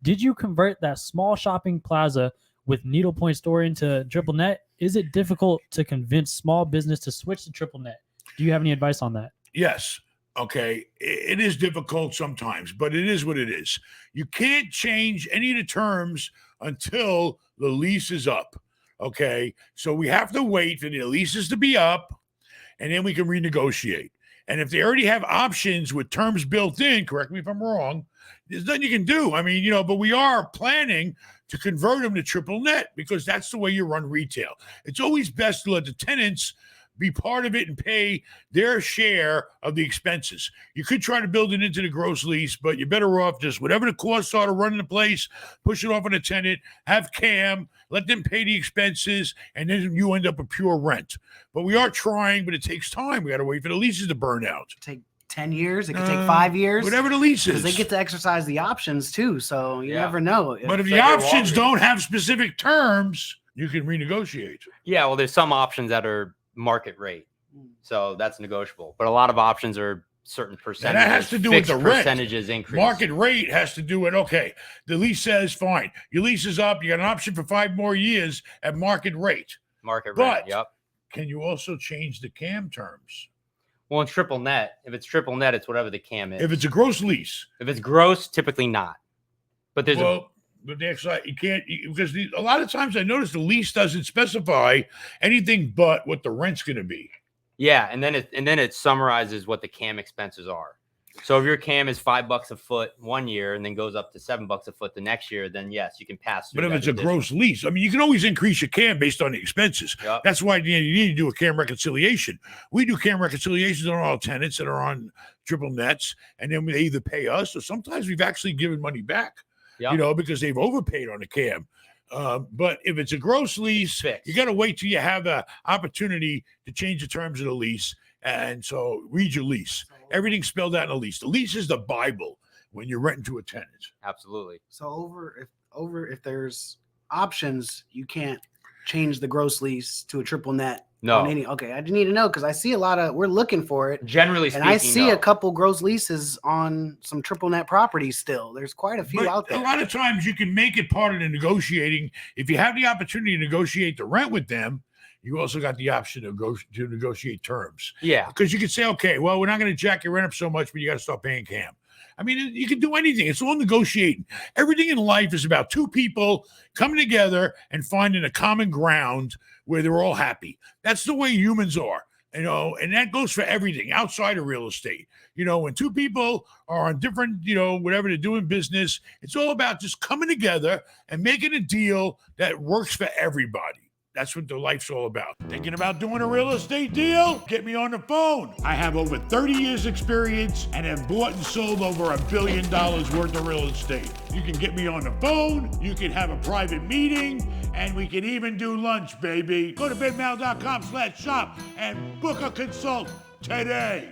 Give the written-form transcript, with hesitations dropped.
Did you convert that small shopping plaza with needlepoint store into triple net? Is it difficult to convince small business to switch to triple net? Do you have any advice on that? Yes. Okay. It is difficult sometimes, but it is what it is. You can't change any of the terms until the lease is up. Okay. So we have to wait for the leases to be up, and then we can renegotiate. And if they already have options with terms built in, correct me if I'm wrong, there's nothing you can do. I mean, but we are planning to convert them to triple net because that's the way you run retail. It's always best to let the tenants be part of it and pay their share of the expenses. You could try to build it into the gross lease, but you're better off just whatever the costs are to run the place, push it off on a tenant, have CAM, let them pay the expenses, and then you end up with pure rent. But we are trying, but it takes time. We got to wait for the leases to burn out. Take 10 years. It could take 5 years. Whatever the lease is. Because they get to exercise the options too, so you never know. But if the options don't have specific terms, you can renegotiate. Yeah, well, there's some options that are market rate, so that's negotiable, but a lot of options are certain percentages. And that has to do with the rent. Percentages increase. Market rate has to do with, okay, the lease says fine, your lease is up, you got an option for 5 more years at market rate. Rate, yep. Can you also change the CAM terms? Well, in triple net, if it's triple net, it's whatever the CAM is. If it's a gross lease. If it's gross, typically not. But there's but actually, you can't, because a lot of times I notice the lease doesn't specify anything but what the rent's going to be. Yeah, and then it summarizes what the CAM expenses are. So if your CAM is $5 a foot 1 year and then goes up to $7 a foot the next year, then yes, you can pass through. But if it's a gross lease, I mean, you can always increase your CAM based on the expenses. Yep. That's why you need to do a CAM reconciliation. We do CAM reconciliations on all tenants that are on triple nets, and then they either pay us or sometimes we've actually given money back. Yep. Because they've overpaid on the CAM. But if it's a gross lease, you got to wait till you have the opportunity to change the terms of the lease. And so read your lease. Everything's spelled out in the lease. The lease is the Bible when you're renting to a tenant. Absolutely. So if there's options, you can't change the gross lease to a triple net. No. Okay, I need to know because I see a lot of, we're looking for it. Generally speaking, and I see a couple gross leases on some triple net properties still. There's quite a few out there. A lot of times you can make it part of the negotiating. If you have the opportunity to negotiate the rent with them, you also got the option to negotiate terms. Yeah. Because you could say, okay, well, we're not going to jack your rent up so much, but you got to start paying CAM. I mean, you can do anything. It's all negotiating. Everything in life is about two people coming together and finding a common ground where they're all happy. That's the way humans are, and that goes for everything outside of real estate. When two people are on different, whatever they're doing business, it's all about just coming together and making a deal that works for everybody. That's what the life's all about. Thinking about doing a real estate deal? Get me on the phone. I have over 30 years experience and have bought and sold over $1 billion worth of real estate. You can get me on the phone. You can have a private meeting, and we can even do lunch, baby. Go to benmal.com/shop and book a consult today.